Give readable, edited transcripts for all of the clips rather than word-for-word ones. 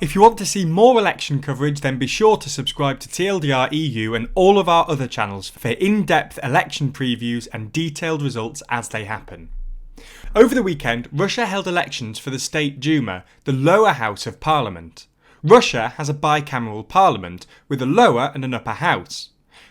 If you want to see more election coverage, then be sure to subscribe to TLDR EU and all of our other channels for in-depth election previews and detailed results as they happen. Over the weekend, Russia held elections for the State Duma, the lower house of parliament. Russia has a bicameral parliament with a lower and an upper house.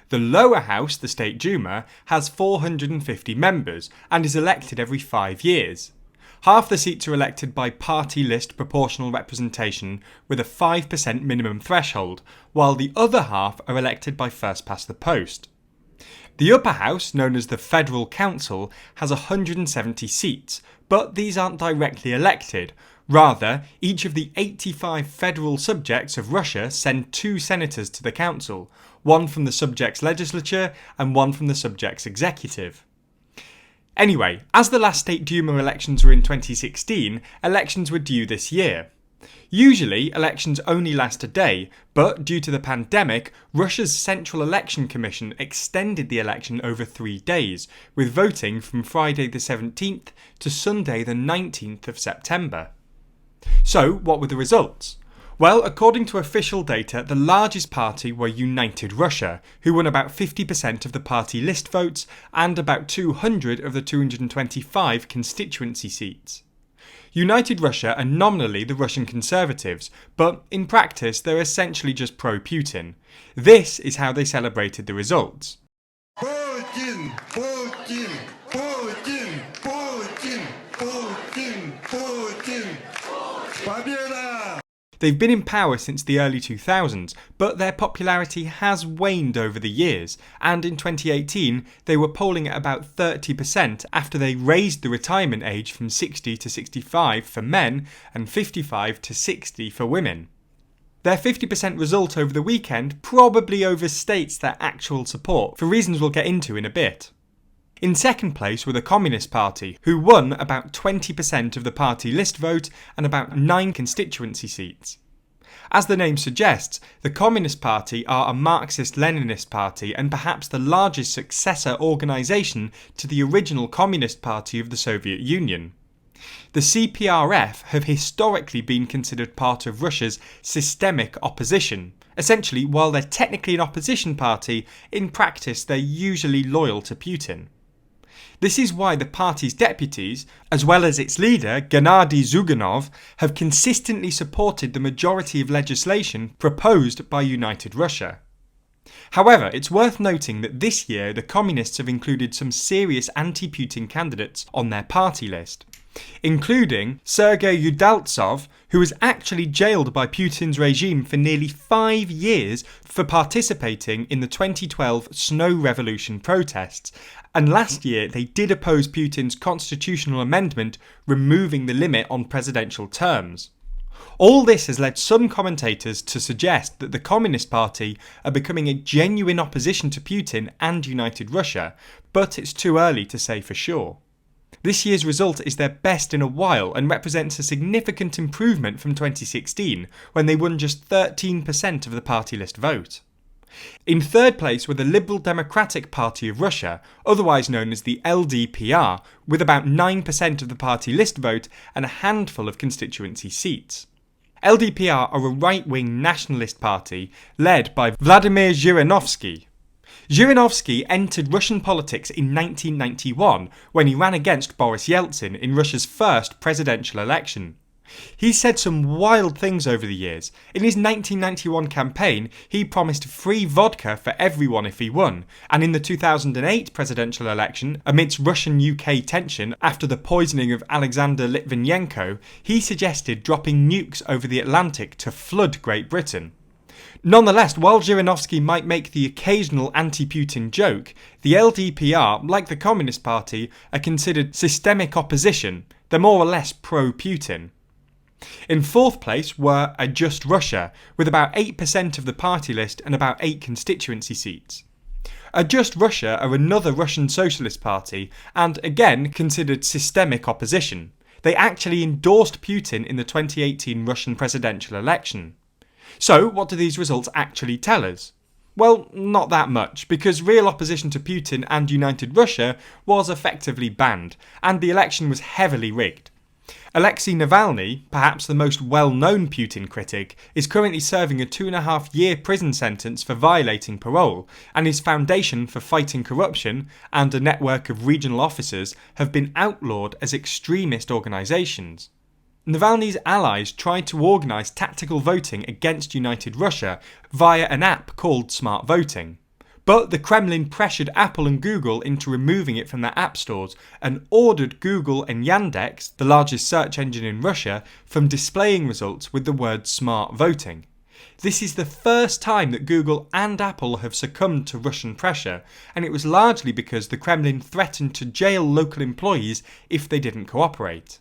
The lower house, the State Duma, has 450 members and is elected every 5 years. Half the seats are elected by party list proportional representation with a 5% minimum threshold, while the other half are elected by first past the post. The upper house, known as the Federal Council, has 170 seats, but these aren't directly elected. Rather, each of the 85 federal subjects of Russia send 2 senators to the council, one from the subject's legislature and one from the subject's executive. Anyway, as the last State Duma elections were in 2016, elections were due this year. Usually, elections only last a day, but due to the pandemic, Russia's Central Election Commission extended the election over 3 days, with voting from Friday the 17th to Sunday the 19th of September. So, what were the results? Well, according to official data, the largest party were United Russia, who won about 50% of the party list votes and about 200 of the 225 constituency seats. United Russia are nominally the Russian Conservatives, but in practice they're essentially just pro-Putin. This is how they celebrated the results. Putin, Putin, Putin, Putin, Putin, Putin, Победа! They've been in power since the early 2000s, but their popularity has waned over the years, and in 2018 they were polling at about 30% after they raised the retirement age from 60 to 65 for men and 55 to 60 for women. Their 50% result over the weekend probably overstates their actual support, for reasons we'll get into in a bit. In second place were the Communist Party, who won about 20% of the party list vote and about 9 constituency seats. As the name suggests, the Communist Party are a Marxist-Leninist party and perhaps the largest successor organisation to the original Communist Party of the Soviet Union. The CPRF have historically been considered part of Russia's systemic opposition. Essentially, while they're technically an opposition party, in practice they're usually loyal to Putin. This is why the party's deputies, as well as its leader, Gennady Zyuganov, have consistently supported the majority of legislation proposed by United Russia. However, it's worth noting that this year the Communists have included some serious anti-Putin candidates on their party list, including Sergei Udaltsov, who was actually jailed by Putin's regime for nearly 5 years for participating in the 2012 Snow Revolution protests, and last year they did oppose Putin's constitutional amendment removing the limit on presidential terms. All this has led some commentators to suggest that the Communist Party are becoming a genuine opposition to Putin and United Russia, but it's too early to say for sure. This year's result is their best in a while and represents a significant improvement from 2016, when they won just 13% of the party list vote. In third place were the Liberal Democratic Party of Russia, otherwise known as the LDPR, with about 9% of the party list vote and a handful of constituency seats. LDPR are a right-wing nationalist party led by Vladimir Zhirinovsky. Zhirinovsky entered Russian politics in 1991 when he ran against Boris Yeltsin in Russia's first presidential election. He said some wild things over the years. In his 1991 campaign, he promised free vodka for everyone if he won, and in the 2008 presidential election, amidst Russian-UK tension after the poisoning of Alexander Litvinenko, he suggested dropping nukes over the Atlantic to flood Great Britain. Nonetheless, while Zhirinovsky might make the occasional anti-Putin joke, the LDPR, like the Communist Party, are considered systemic opposition. They're more or less pro-Putin. In fourth place were a Just Russia, with about 8% of the party list and about 8 constituency seats. A Just Russia are another Russian socialist party, and again considered systemic opposition. They actually endorsed Putin in the 2018 Russian presidential election. So, what do these results actually tell us? Well, not that much, because real opposition to Putin and United Russia was effectively banned, and the election was heavily rigged. Alexei Navalny, perhaps the most well-known Putin critic, is currently serving a 2.5-year prison sentence for violating parole, and his Foundation for Fighting Corruption and a network of regional officers have been outlawed as extremist organisations. Navalny's allies tried to organise tactical voting against United Russia via an app called Smart Voting. But the Kremlin pressured Apple and Google into removing it from their app stores and ordered Google and Yandex, the largest search engine in Russia, from displaying results with the word Smart Voting. This is the first time that Google and Apple have succumbed to Russian pressure, and it was largely because the Kremlin threatened to jail local employees if they didn't cooperate.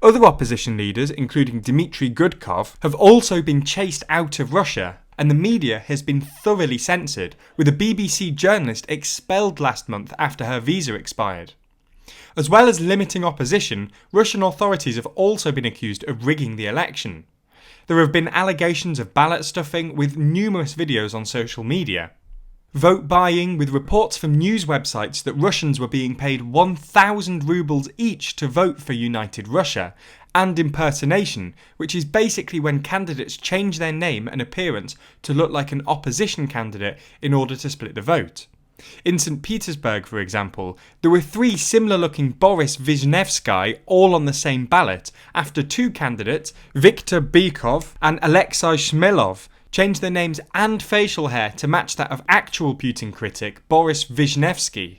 Other opposition leaders, including Dmitry Gudkov, have also been chased out of Russia, and the media has been thoroughly censored, with a BBC journalist expelled last month after her visa expired. As well as limiting opposition, Russian authorities have also been accused of rigging the election. There have been allegations of ballot stuffing, with numerous videos on social media. Vote buying, with reports from news websites that Russians were being paid 1,000 rubles each to vote for United Russia, and impersonation, which is basically when candidates change their name and appearance to look like an opposition candidate in order to split the vote. In St. Petersburg, for example, there were 3 similar-looking Boris Vizhnevsky all on the same ballot after 2 candidates, Viktor Bykov and Alexei Shmelov, changed their names and facial hair to match that of actual Putin critic Boris Vizhnevsky.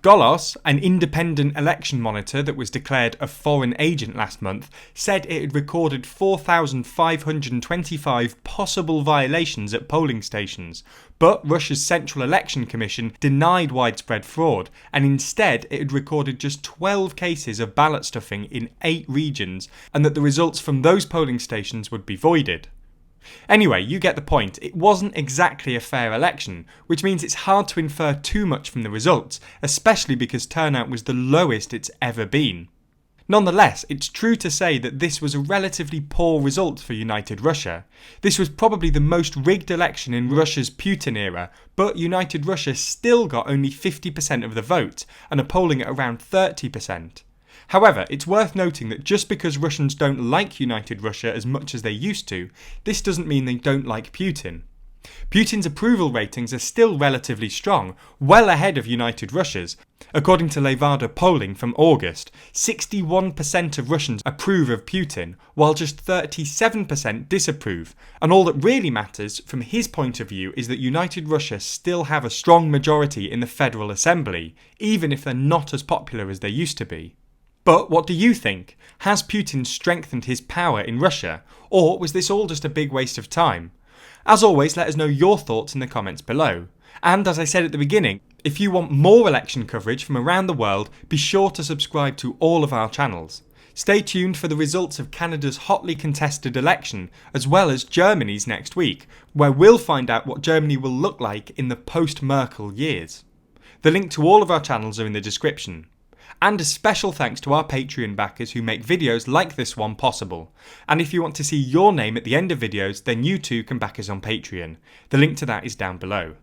Golos, an independent election monitor that was declared a foreign agent last month, said it had recorded 4,525 possible violations at polling stations, but Russia's Central Election Commission denied widespread fraud, and instead it had recorded just 12 cases of ballot stuffing in 8 regions, and that the results from those polling stations would be voided. Anyway, you get the point. It wasn't exactly a fair election, which means it's hard to infer too much from the results, especially because turnout was the lowest it's ever been. Nonetheless, it's true to say that this was a relatively poor result for United Russia. This was probably the most rigged election in Russia's Putin era, but United Russia still got only 50% of the vote, and are polling at around 30%. However, it's worth noting that just because Russians don't like United Russia as much as they used to, this doesn't mean they don't like Putin. Putin's approval ratings are still relatively strong, well ahead of United Russia's. According to Levada polling from August, 61% of Russians approve of Putin, while just 37% disapprove, and all that really matters from his point of view is that United Russia still have a strong majority in the Federal Assembly, even if they're not as popular as they used to be. But what do you think? Has Putin strengthened his power in Russia? Or was this all just a big waste of time? As always, let us know your thoughts in the comments below. And as I said at the beginning, if you want more election coverage from around the world, be sure to subscribe to all of our channels. Stay tuned for the results of Canada's hotly contested election, as well as Germany's next week, where we'll find out what Germany will look like in the post-Merkel years. The link to all of our channels are in the description. And a special thanks to our Patreon backers who make videos like this one possible. And if you want to see your name at the end of videos, then you too can back us on Patreon. The link to that is down below.